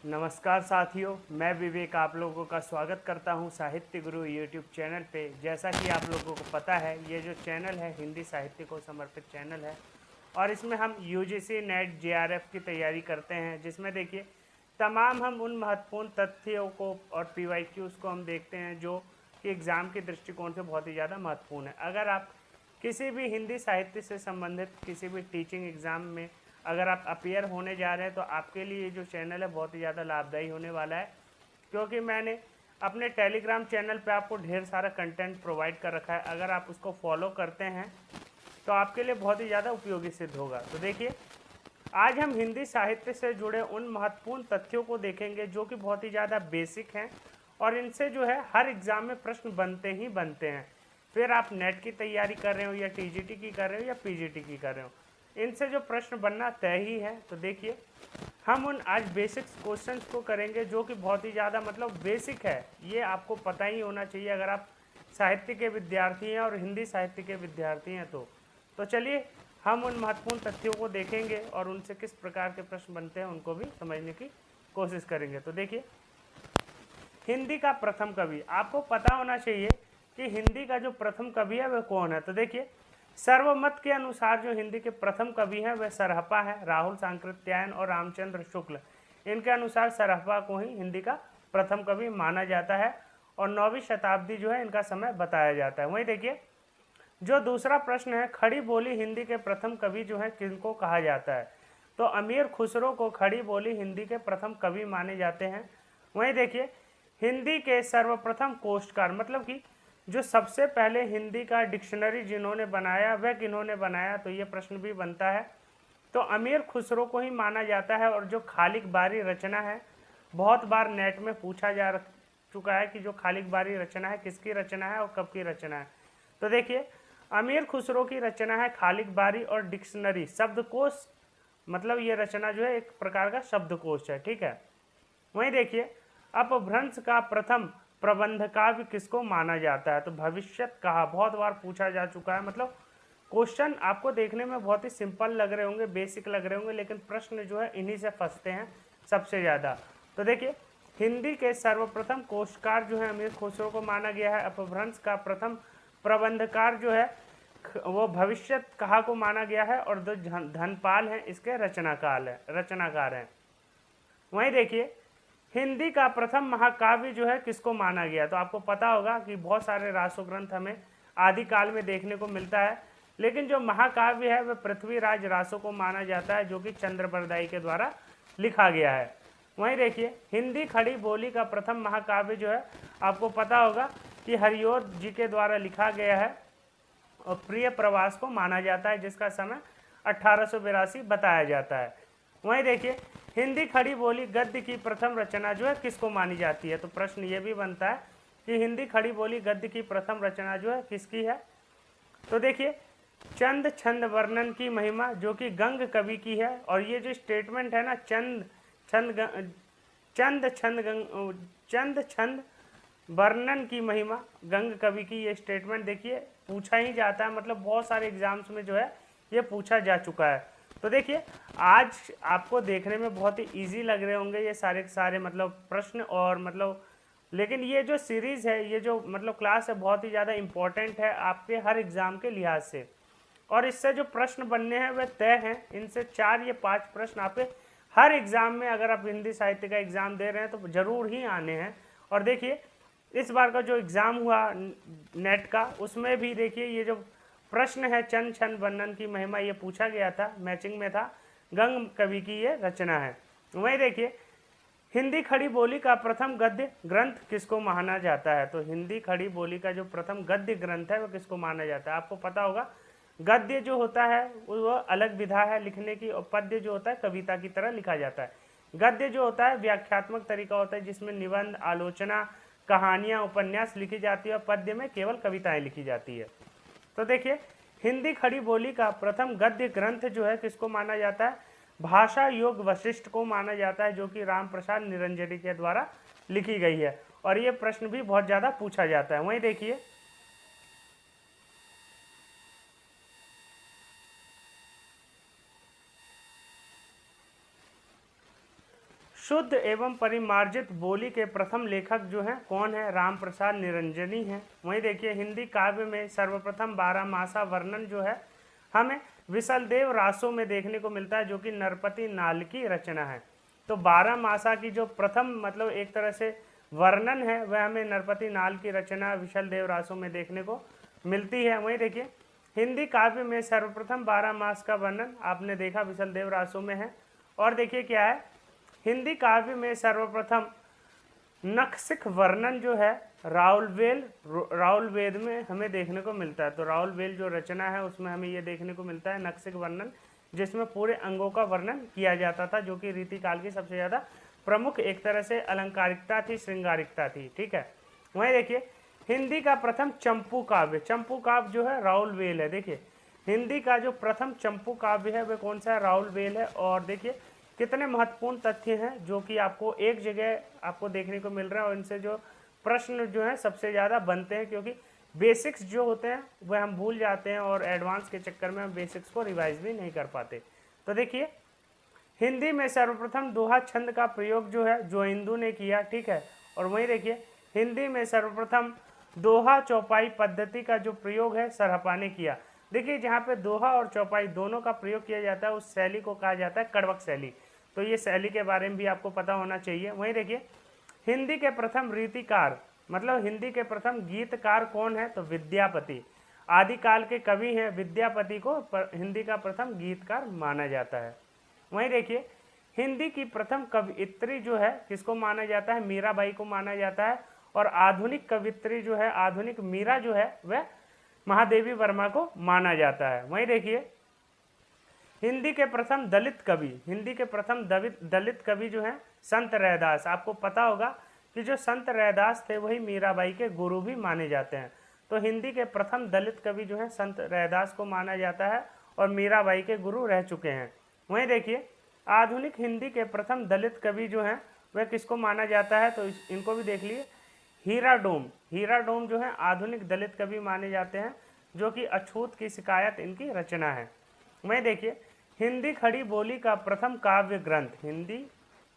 नमस्कार साथियों, मैं विवेक आप लोगों का स्वागत करता हूं साहित्य गुरु यूट्यूब चैनल पे। जैसा कि आप लोगों को पता है, ये जो चैनल है हिंदी साहित्य को समर्पित चैनल है और इसमें हम यूजीसी नेट जेआरएफ की तैयारी करते हैं, जिसमें देखिए तमाम हम उन महत्वपूर्ण तथ्यों को और पीवाईक्यूज़ को हम देखते हैं जो कि एग्ज़ाम के दृष्टिकोण से बहुत ही ज़्यादा महत्वपूर्ण है। अगर आप किसी भी हिंदी साहित्य से संबंधित किसी भी टीचिंग एग्ज़ाम में अगर आप अपीयर होने जा रहे हैं तो आपके लिए ये जो चैनल है बहुत ही ज़्यादा लाभदायी होने वाला है, क्योंकि मैंने अपने टेलीग्राम चैनल पे आपको ढेर सारा कंटेंट प्रोवाइड कर रखा है। अगर आप उसको फॉलो करते हैं तो आपके लिए बहुत ही ज़्यादा उपयोगी सिद्ध होगा। तो देखिए, आज हम हिंदी साहित्य से जुड़े उन महत्वपूर्ण तथ्यों को देखेंगे जो कि बहुत ही ज़्यादा बेसिक हैं और इनसे जो है हर एग्ज़ाम में प्रश्न बनते ही बनते हैं। फिर आप नेट की तैयारी कर रहे हो या टीजीटी की कर रहे हो या पीजीटी की कर रहे हो, इनसे जो प्रश्न बनना तय ही है। तो देखिए, हम उन आज बेसिक्स क्वेश्चंस को करेंगे जो कि बहुत ही ज़्यादा मतलब बेसिक है, ये आपको पता ही होना चाहिए अगर आप साहित्य के विद्यार्थी हैं और हिंदी साहित्य के विद्यार्थी हैं तो चलिए हम उन महत्वपूर्ण तथ्यों को देखेंगे और उनसे किस प्रकार के प्रश्न बनते हैं उनको भी समझने की कोशिश करेंगे। तो देखिए, हिंदी का प्रथम कवि, आपको पता होना चाहिए कि हिंदी का जो प्रथम कवि है वह कौन है। तो देखिए, सर्वमत के अनुसार जो हिंदी के प्रथम कवि हैं वह सरहपा है। राहुल सांकृत्यायन और रामचंद्र शुक्ल, इनके अनुसार सरहपा को ही हिंदी का प्रथम कवि माना जाता है और 9वीं शताब्दी जो है इनका समय बताया जाता है। वहीं देखिए, जो दूसरा प्रश्न है, खड़ी बोली हिंदी के प्रथम कवि जो है किनको कहा जाता है। तो अमीर खुसरो को खड़ी बोली हिंदी के प्रथम कवि माने जाते हैं। वहीं देखिए, हिंदी के सर्वप्रथम कोष्टकार, मतलब कि जो सबसे पहले हिंदी का डिक्शनरी जिन्होंने बनाया वह किन्होंने बनाया, तो ये प्रश्न भी बनता है। तो अमीर खुसरो को ही माना जाता है। और जो खालिक बारी रचना है, बहुत बार नेट में पूछा जा चुका है कि जो खालिक बारी रचना है किसकी रचना है और कब की रचना है। तो देखिए, अमीर खुसरो की रचना है खालिक बारी और डिक्शनरी शब्दकोश, मतलब ये रचना जो है एक प्रकार का शब्दकोश है, ठीक है। वहीं देखिए, अपभ्रंश का प्रथम प्रबंध काव्य किसको माना जाता है। तो भविष्यत कहा बहुत बार पूछा जा चुका है। मतलब क्वेश्चन आपको देखने में बहुत ही सिंपल लग रहे होंगे, बेसिक लग रहे होंगे, लेकिन प्रश्न जो है इन्हीं से फंसते हैं सबसे ज़्यादा। तो देखिए, हिंदी के सर्वप्रथम कोशकार जो है अमीर खुसरो को माना गया है। अपभ्रंश का प्रथम प्रबंधकार जो है वो भविष्यत कहा को माना गया है और जो धनपाल हैं इसके रचनाकार हैं। वहीं देखिए, हिंदी का प्रथम महाकाव्य जो है किसको माना गया। तो आपको पता होगा कि बहुत सारे रासो ग्रंथ हमें आदिकाल में देखने को मिलता है, लेकिन जो महाकाव्य है वह पृथ्वीराज रासो को माना जाता है, जो कि चंद्रबरदाई के द्वारा लिखा गया है। वहीं देखिए, हिंदी खड़ी बोली का प्रथम महाकाव्य जो है आपको पता होगा कि हरिओद जी के द्वारा लिखा गया है और प्रिय प्रवास को माना जाता है, जिसका समय 1882 बताया जाता है। वहीं देखिए, हिंदी खड़ी बोली गद्य की प्रथम रचना जो है किसको मानी जाती है। तो प्रश्न ये भी बनता है कि हिंदी खड़ी बोली गद्य की प्रथम रचना जो है किसकी है। तो देखिए, चंद छंद वर्णन की महिमा जो कि गंग कवि की है। और ये जो स्टेटमेंट है ना, चंद छंद वर्णन की महिमा गंग कवि की, ये स्टेटमेंट देखिए पूछा ही जाता है। मतलब बहुत सारे एग्जाम्स में जो है ये पूछा जा चुका है। तो देखिए, आज आपको देखने में बहुत ही इजी लग रहे होंगे ये सारे के सारे मतलब प्रश्न और मतलब, लेकिन ये जो सीरीज़ है, ये जो मतलब क्लास है, बहुत ही ज़्यादा इम्पोर्टेंट है आपके हर एग्ज़ाम के लिहाज से। और इससे जो प्रश्न बनने हैं वह तय हैं। इनसे 4 या 5 प्रश्न आपके हर एग्ज़ाम में, अगर आप हिंदी साहित्य का एग्ज़ाम दे रहे हैं तो ज़रूर ही आने हैं। और देखिए, इस बार का जो एग्ज़ाम हुआ नेट का, उसमें भी देखिए ये जो प्रश्न है चंद छंद वर्णन की महिमा, ये पूछा गया था, मैचिंग में था, गंग कवि की ये रचना है। वहीं देखिए, हिंदी खड़ी बोली का प्रथम गद्य ग्रंथ किसको माना जाता है। तो हिंदी खड़ी बोली का जो प्रथम गद्य ग्रंथ है वो किसको माना जाता है। आपको पता होगा, गद्य जो होता है वो अलग विधा है लिखने की, और पद्य जो होता है कविता की तरह लिखा जाता है। गद्य जो होता है व्याख्यात्मक तरीका होता है, जिसमें निबंध, आलोचना, कहानियाँ, उपन्यास लिखी जाती है, और पद्य में केवल कविताएं लिखी जाती है। तो देखिए, हिंदी खड़ी बोली का प्रथम गद्य ग्रंथ जो है किसको माना जाता है। भाषा योग वशिष्ठ को माना जाता है, जो कि राम प्रसाद निरंजनी के द्वारा लिखी गई है। और ये प्रश्न भी बहुत ज़्यादा पूछा जाता है। वहीं देखिए, शुद्ध एवं परिमार्जित बोली के प्रथम लेखक जो हैं कौन है? राम प्रसाद निरंजनी हैं। वहीं देखिए हिंदी काव्य में सर्वप्रथम 12 मासा वर्णन जो है हमें विशलदेव रासो में देखने को मिलता है, जो कि नरपति नाल की रचना है। तो 12 मासा की जो प्रथम मतलब एक तरह से वर्णन है वह हमें नरपति नाल की रचना विशलदेव रासो में देखने को मिलती है। वहीं देखिए हिंदी काव्य में सर्वप्रथम 12 मास का वर्णन आपने देखा विशलदेव रासो में है। और देखिए क्या है, हिंदी काव्य में सर्वप्रथम नखशिख वर्णन जो है राउल वेद में हमें देखने को मिलता है। तो राउल वेद जो रचना है उसमें हमें ये देखने को मिलता है नखशिख वर्णन, जिसमें पूरे अंगों का वर्णन किया जाता था, जो कि रीतिकाल की सबसे ज़्यादा प्रमुख एक तरह से अलंकारिकता थी, श्रृंगारिकता थी। ठीक है, वहीं देखिए हिंदी का प्रथम चंपू काव्य जो है राउल वेल है। देखिए हिंदी का जो प्रथम चंपू काव्य है वह कौन सा है? राउल वेल है। और देखिए कितने महत्वपूर्ण तथ्य हैं जो कि आपको एक जगह आपको देखने को मिल रहा है, और इनसे जो प्रश्न जो है सबसे ज़्यादा बनते हैं, क्योंकि बेसिक्स जो होते हैं वह हम भूल जाते हैं और एडवांस के चक्कर में हम बेसिक्स को रिवाइज भी नहीं कर पाते। तो देखिए हिंदी में सर्वप्रथम दोहा छंद का प्रयोग जो है जोइंदू ने किया। ठीक है, और वहीं देखिए हिंदी में सर्वप्रथम दोहा चौपाई पद्धति का जो प्रयोग है सरहपा ने किया। देखिए जहाँ पे दोहा और चौपाई दोनों का प्रयोग किया जाता है उस शैली को कहा जाता है कड़वक शैली। तो ये शैली के बारे में भी आपको पता होना चाहिए। वहीं देखिए हिंदी के प्रथम रीतिकार मतलब हिंदी के प्रथम गीतकार कौन है? तो विद्यापति आदिकाल के कवि हैं। विद्यापति को हिंदी का प्रथम गीतकार माना जाता है। वहीं देखिए हिंदी की प्रथम कवियत्री जो है किसको माना जाता है? मीराबाई को माना जाता है। और आधुनिक कवियत्री जो है आधुनिक मीरा जो है वह महादेवी वर्मा को माना जाता है। वहीं देखिए हिंदी के प्रथम दलित कवि जो हैं संत रैदास। आपको पता होगा कि जो संत रैदास थे वही मीराबाई के गुरु भी माने जाते हैं। तो हिंदी के प्रथम दलित कवि जो हैं संत रैदास को माना जाता है और मीराबाई के गुरु रह चुके हैं। वहीं देखिए आधुनिक हिंदी के प्रथम दलित कवि जो हैं वह किसको माना जाता है? तो इनको भी देख लिए, हीरा डोम जो है आधुनिक दलित कवि माने जाते हैं, जो कि अछूत की शिकायत इनकी रचना है। वहीं देखिए हिंदी खड़ी बोली का प्रथम काव्य ग्रंथ हिंदी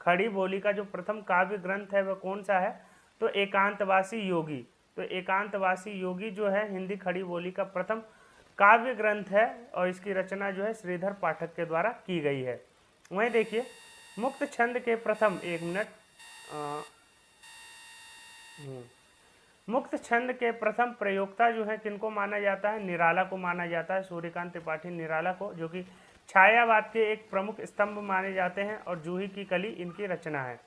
खड़ी बोली का जो प्रथम काव्य ग्रंथ है वह कौन सा है? तो एकांतवासी योगी। तो एकांतवासी योगी जो है हिंदी खड़ी बोली का प्रथम काव्य ग्रंथ है और इसकी रचना जो है श्रीधर पाठक के द्वारा की गई है। वहीं देखिए मुक्त छंद के प्रथम मुक्त छंद के प्रथम प्रयोक्ता जो है किनको माना जाता है? निराला को माना जाता है, सूर्यकांत त्रिपाठी निराला को, जो कि छायावाद के एक प्रमुख स्तंभ माने जाते हैं और जूही की कली इनकी रचना है।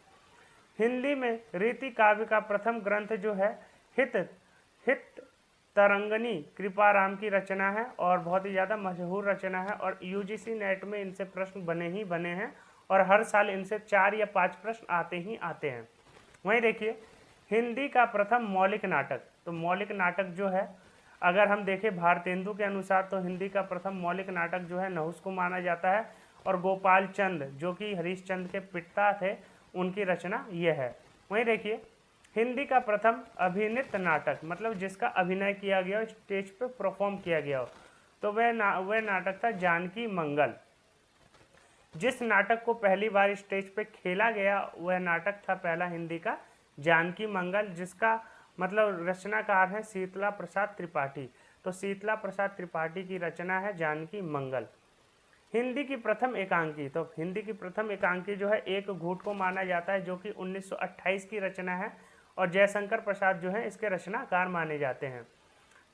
हिंदी में रीति काव्य का प्रथम ग्रंथ जो है हित तरंगनी कृपाराम की रचना है और बहुत ही ज़्यादा मशहूर रचना है और यूजीसी नेट में इनसे प्रश्न बने हैं और हर साल इनसे 4 या 5 प्रश्न आते ही आते हैं। वहीं देखिए हिंदी का प्रथम मौलिक नाटक, तो मौलिक नाटक जो है अगर हम देखें भारतेंदु के अनुसार तो हिंदी का प्रथम मौलिक नाटक जो है नहुस को माना जाता है और गोपाल चंद जो कि हरीशचंद्र के पिता थे उनकी रचना यह है। वहीं देखिए हिंदी का प्रथम अभिनीत नाटक मतलब जिसका अभिनय किया गया हो, स्टेज पे परफॉर्म किया गया हो, तो वह नाटक था जानकी मंगल। जिस नाटक को पहली बार स्टेज पे खेला गया वह नाटक था पहला हिंदी का जानकी मंगल, जिसका मतलब रचनाकार है शीतला प्रसाद त्रिपाठी। तो शीतला प्रसाद त्रिपाठी की रचना है जानकी मंगल। हिंदी की प्रथम एकांकी, तो हिंदी की प्रथम एकांकी जो है एक घूट को माना जाता है जो कि 1928 की रचना है और जयशंकर प्रसाद जो है इसके रचनाकार माने जाते हैं।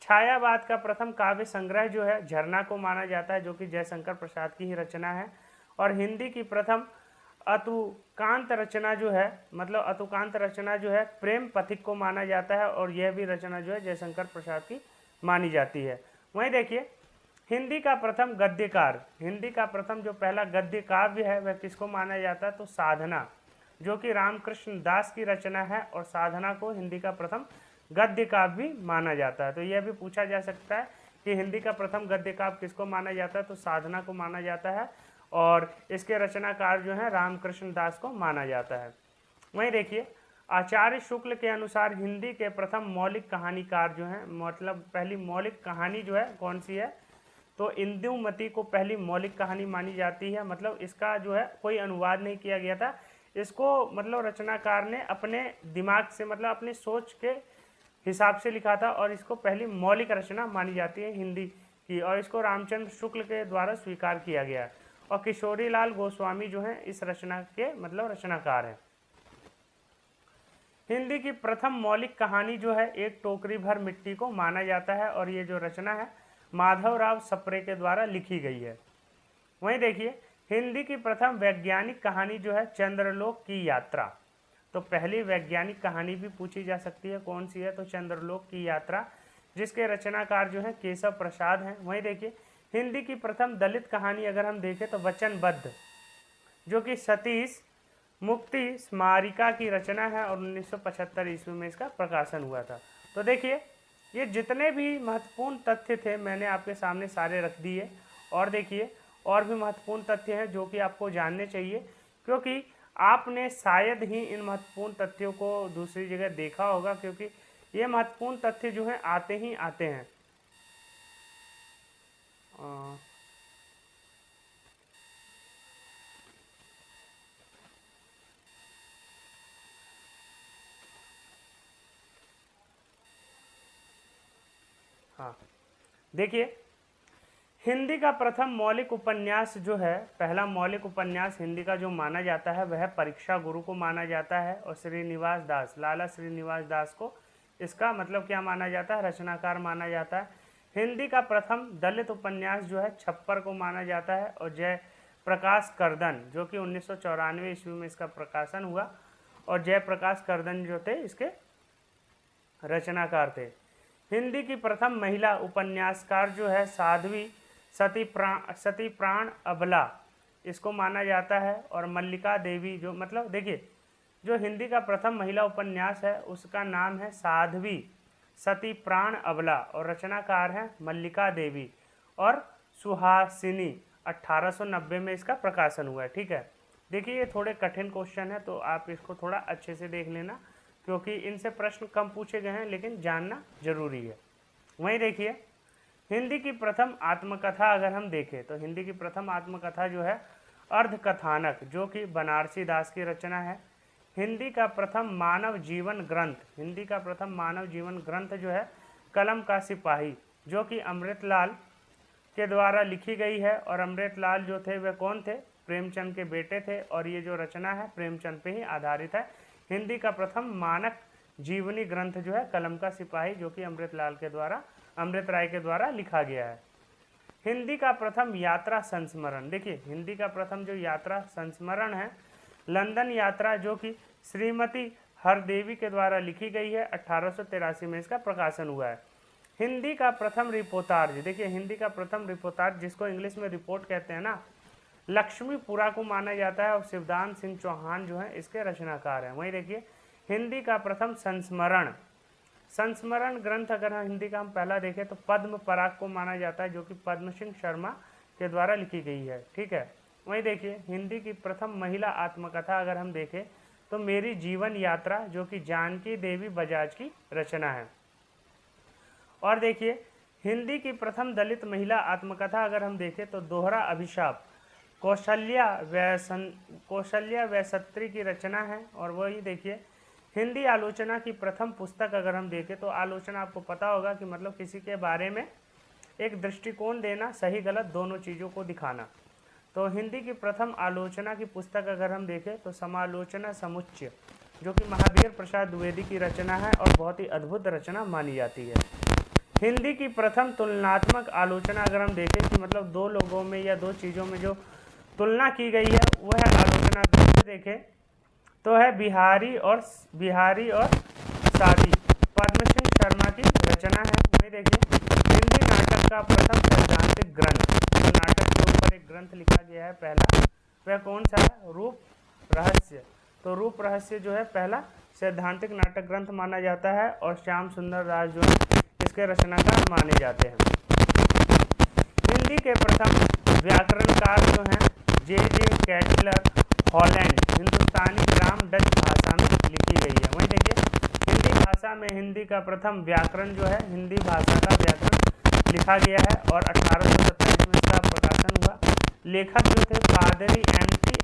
छायावाद का प्रथम काव्य संग्रह जो है झरना को माना जाता है जो कि जयशंकर प्रसाद की ही रचना है। और हिंदी की प्रथम अतुकांत रचना जो है मतलब अतुकांत रचना जो है प्रेम पथिक को माना जाता है और यह भी रचना जो है जयशंकर प्रसाद की मानी जाती है। वहीं देखिए हिंदी का प्रथम गद्यकार, हिंदी का प्रथम जो पहला गद्य काव्य है वह किसको माना जाता है? तो साधना, जो कि रामकृष्ण दास की रचना है और साधना को हिंदी का प्रथम गद्य काव्य भी माना जाता है। तो यह भी पूछा जा सकता है कि हिंदी का प्रथम गद्य काव्य किसको माना जाता है? तो साधना को माना जाता है और इसके रचनाकार जो है रामकृष्ण दास को माना जाता है। वहीं देखिए आचार्य शुक्ल के अनुसार हिंदी के प्रथम मौलिक कहानीकार जो है मतलब पहली मौलिक कहानी जो है कौन सी है? तो इंदुमती को पहली मौलिक कहानी मानी जाती है। मतलब इसका जो है कोई अनुवाद नहीं किया गया था, इसको मतलब रचनाकार ने अपने दिमाग से मतलब अपनी सोच के हिसाब से लिखा था और इसको पहली मौलिक रचना मानी जाती है हिंदी की, और इसको रामचंद्र शुक्ल के द्वारा स्वीकार किया गया है। और किशोरी लाल गोस्वामी जो हैं इस रचना के मतलब रचनाकार हैं। हिंदी की प्रथम मौलिक कहानी जो है एक टोकरी भर मिट्टी को माना जाता है, और ये जो रचना है माधवराव सप्रे के द्वारा लिखी गई है। वहीं देखिए हिंदी की प्रथम वैज्ञानिक कहानी जो है चंद्रलोक की यात्रा। तो पहली वैज्ञानिक कहानी भी पूछी जा सकती है, कौन सी है? तो चंद्रलोक की यात्रा, जिसके रचनाकार जो है केशव प्रसाद हैं। वहीं देखिए हिंदी की प्रथम दलित कहानी अगर हम देखें तो वचनबद्ध, जो कि सतीश मुक्ति स्मारिका की रचना है और 1975 ईस्वी में इसका प्रकाशन हुआ था। तो देखिए ये जितने भी महत्वपूर्ण तथ्य थे मैंने आपके सामने सारे रख दिए, और देखिए और भी महत्वपूर्ण तथ्य हैं जो कि आपको जानने चाहिए, क्योंकि आपने शायद ही इन महत्वपूर्ण तथ्यों को दूसरी जगह देखा होगा, क्योंकि ये महत्वपूर्ण तथ्य जो हैं आते ही आते हैं। हाँ देखिए हिंदी का प्रथम मौलिक उपन्यास जो है, पहला मौलिक उपन्यास हिंदी का जो माना जाता है वह परीक्षा गुरु को माना जाता है, और श्रीनिवास दास, लाला श्रीनिवास दास को इसका मतलब क्या माना जाता है? रचनाकार माना जाता है। हिंदी का प्रथम दलित उपन्यास जो है छप्पर को माना जाता है, और जयप्रकाश कर्दन जो कि 1994 ईस्वी में इसका प्रकाशन हुआ, और जयप्रकाश कर्दन जो थे इसके रचनाकार थे। हिंदी की प्रथम महिला उपन्यासकार जो है साध्वी सती प्राण अबला, इसको माना जाता है, और मल्लिका देवी जो मतलब देखिए जो हिंदी का प्रथम महिला उपन्यास है उसका नाम है साध्वी सती प्राण अबला, और रचनाकार हैं मल्लिका देवी और सुहासिनी। 1890 में इसका प्रकाशन हुआ है। ठीक है, देखिए ये थोड़े कठिन क्वेश्चन है तो आप इसको थोड़ा अच्छे से देख लेना, क्योंकि इनसे प्रश्न कम पूछे गए हैं लेकिन जानना जरूरी है। वहीं देखिए हिंदी की प्रथम आत्मकथा अगर हम देखें तो हिंदी की प्रथम आत्मकथा जो है अर्धकथानक, जो कि बनारसी दास की रचना है। हिंदी का प्रथम मानव जीवन ग्रंथ, हिंदी का प्रथम मानव जीवन ग्रंथ जो है कलम का सिपाही, जो कि अमृतलाल के द्वारा लिखी गई है, और अमृतलाल जो थे वह कौन थे? प्रेमचंद के बेटे थे, और ये जो रचना है प्रेमचंद पे ही आधारित है। हिंदी का प्रथम मानक जीवनी ग्रंथ जो है कलम का सिपाही, जो कि अमृत राय के द्वारा लिखा गया है। हिंदी का प्रथम यात्रा संस्मरण, देखिए हिंदी का प्रथम जो यात्रा संस्मरण है लंदन यात्रा, जो कि श्रीमती हरदेवी के द्वारा लिखी गई है। 1883 में इसका प्रकाशन हुआ है। हिंदी का प्रथम रिपोर्टाज, देखिए हिंदी का प्रथम रिपोर्टाज जिसको इंग्लिश में रिपोर्ट कहते हैं ना, लक्ष्मीपुरा को माना जाता है, और शिवदान सिंह चौहान जो है इसके रचनाकार हैं। वहीं देखिए हिंदी का प्रथम संस्मरण ग्रंथ अगर हम हिंदी का हम पहला देखें तो पद्म पराग को माना जाता है, जो कि पद्म सिंह शर्मा के द्वारा लिखी गई है। ठीक है, वहीं देखिए हिंदी की प्रथम महिला आत्मकथा अगर हम देखें तो मेरी जीवन यात्रा, जो कि जानकी देवी बजाज की रचना है। और देखिए हिंदी की प्रथम दलित महिला आत्मकथा अगर हम देखें तो दोहरा अभिशाप, कौशल्या वैसत्री की रचना है। और वही देखिए हिंदी आलोचना की प्रथम पुस्तक अगर हम देखें तो आलोचना आपको पता होगा कि मतलब किसी के बारे में एक दृष्टिकोण देना, सही गलत दोनों चीज़ों को दिखाना। तो हिंदी की प्रथम आलोचना की पुस्तक अगर हम देखें तो समालोचना समुच्चय, जो कि महावीर प्रसाद द्विवेदी की रचना है और बहुत ही अद्भुत रचना मानी जाती है। हिंदी की प्रथम तुलनात्मक आलोचना अगर हम देखें कि मतलब दो लोगों में या दो चीज़ों में जो तुलना की गई है वह आलोचना देखें तो है बिहारी और शादी, पद्म सिंह शर्मा की रचना है। वही देखिए हिंदी नाटक का प्रथम सैद्धांतिक ग्रंथ, जो नाटक के ऊपर एक ग्रंथ लिखा गया है पहला, वह कौन सा है? रूप रहस्य। तो रूप रहस्य जो है पहला सैद्धांतिक नाटक ग्रंथ माना जाता है, और श्याम सुंदर राज जो है इसके रचनाकार माने जाते हैं। हिंदी के प्रथम व्याकरणकार जो हैं जे कैटलर हॉलैंड, हिंदुस्तानी ग्राम डच भाषा में लिखी गई है। वहीं देखिए हिंदी भाषा में हिंदी का प्रथम व्याकरण जो है हिंदी भाषा का व्याकरण लिखा गया है, और 1827 में इसका प्रकाशन हुआ। लेखक जो थे पादरी एम टी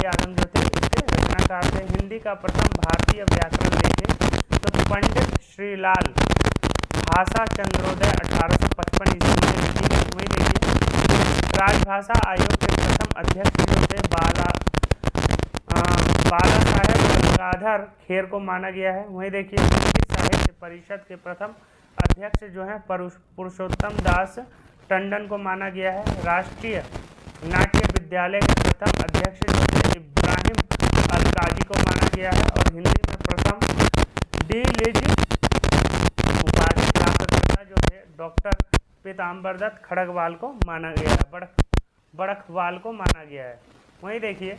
आलम जो थे इसके रचनाकार थे। हिंदी का प्रथम भारतीय व्याकरण देखें तो पंडित श्रीलाल भाषा चंद्रोदय 1855 ईस्वी में लिखी है। वही देखिए राजभाषा आयोग के प्रथम अध्यक्ष जो थे बाला साहेब गंगाधर खेर को माना गया है। वहीं देखिए हिंदी साहित्य परिषद के प्रथम अध्यक्ष जो हैं पुरुषोत्तम दास टंडन को माना गया है। राष्ट्रीय नाट्य विद्यालय के प्रथम अध्यक्ष जो थे इब्राहिम अलकाजी को माना गया है। और हिंदी में प्रथम डी लिज उपाधि प्राप्तकर्ता जो थे डॉक्टर पीताम्बर दत्त खड़गवाल को माना गया है, बड़खवाल को माना गया है। वहीं देखिए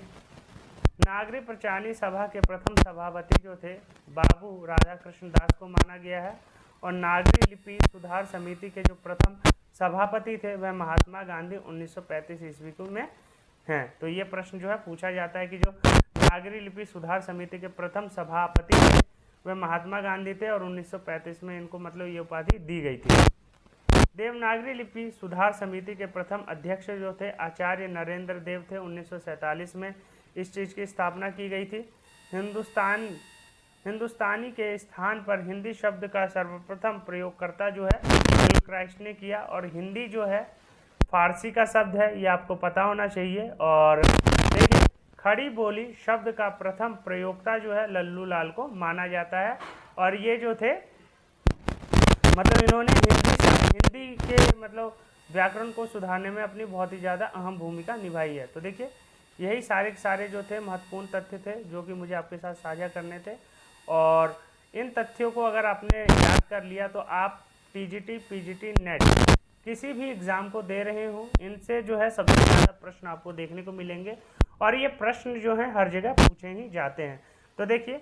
नागरी प्रचारणी सभा के प्रथम सभापति जो थे बाबू राधाकृष्ण दास को माना गया है। और नागरी लिपि सुधार समिति के जो प्रथम सभापति थे वह महात्मा गांधी 1935 ईस्वी को में हैं। तो ये प्रश्न जो है पूछा जाता है कि जो नागरी लिपि सुधार समिति के प्रथम सभापति थे वह महात्मा गांधी थे और 1935 में इनको मतलब ये उपाधि दी गई थी। देवनागरी लिपि सुधार समिति के प्रथम अध्यक्ष जो थे आचार्य नरेंद्र देव थे। 1947 में इस चीज़ की स्थापना की गई थी। हिंदुस्तानी के स्थान पर हिंदी शब्द का सर्वप्रथम प्रयोगकर्ता जो है हिलक्राइस्ट ने किया। और हिंदी जो है फारसी का शब्द है, ये आपको पता होना चाहिए। और देखिए खड़ी बोली शब्द का प्रथम प्रयोक्ता जो है लल्लू लाल को माना जाता है। और ये जो थे मतलब इन्होंने हिंदी के मतलब व्याकरण को सुधारने में अपनी बहुत ही ज़्यादा अहम भूमिका निभाई है। तो देखिए यही सारे जो थे महत्वपूर्ण तथ्य थे जो कि मुझे आपके साथ साझा करने थे। और इन तथ्यों को अगर आपने याद कर लिया तो आप टीजीटी, पीजीटी, नेट किसी भी एग्ज़ाम को दे रहे हो इनसे जो है सबसे ज़्यादा प्रश्न आपको देखने को मिलेंगे। और ये प्रश्न जो है हर जगह पूछे ही जाते हैं। तो देखिए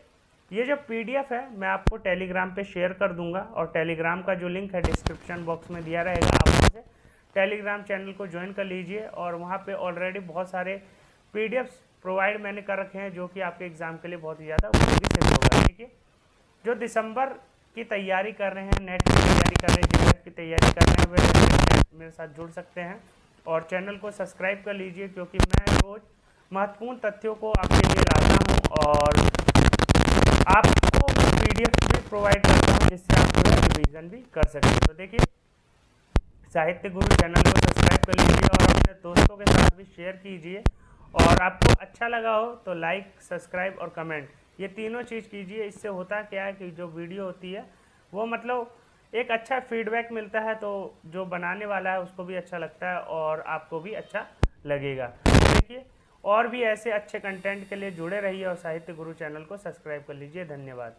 ये जो पीडीएफ है मैं आपको टेलीग्राम पे शेयर कर दूंगा और टेलीग्राम का जो लिंक है डिस्क्रिप्शन बॉक्स में दिया रहेगा। आप वहाँ से टेलीग्राम चैनल को ज्वाइन कर लीजिए और वहाँ पे ऑलरेडी बहुत सारे पीडीएफ्स प्रोवाइड मैंने कर रखे हैं जो कि आपके एग्ज़ाम के लिए बहुत ही ज़्यादा उपयोगी सिद्ध होगा। देखिए जो दिसंबर की तैयारी कर रहे हैं, नेट की तैयारी कर रहे हैं, जीएस की तैयारी कर रहे हैं, वे मेरे साथ जुड़ सकते हैं और चैनल को सब्सक्राइब कर लीजिए क्योंकि मैं रोज़ महत्वपूर्ण तथ्यों को आपके लिए लाता हूँ और आपको पीडीएफ भी प्रोवाइड करता हूँ जिससे आप जो है रिवीजन भी कर सकें। तो देखिए साहित्य गुरु चैनल को सब्सक्राइब कर लीजिए और अपने दोस्तों के साथ भी शेयर कीजिए। और आपको अच्छा लगा हो तो लाइक, सब्सक्राइब और कमेंट ये तीनों चीज़ कीजिए। इससे होता क्या है कि जो वीडियो होती है वो मतलब एक अच्छा फीडबैक मिलता है तो जो बनाने वाला है उसको भी अच्छा लगता है और आपको भी अच्छा लगेगा। देखिए और भी ऐसे अच्छे कंटेंट के लिए जुड़े रहिए और साहित्य गुरु चैनल को सब्सक्राइब कर लीजिए। धन्यवाद।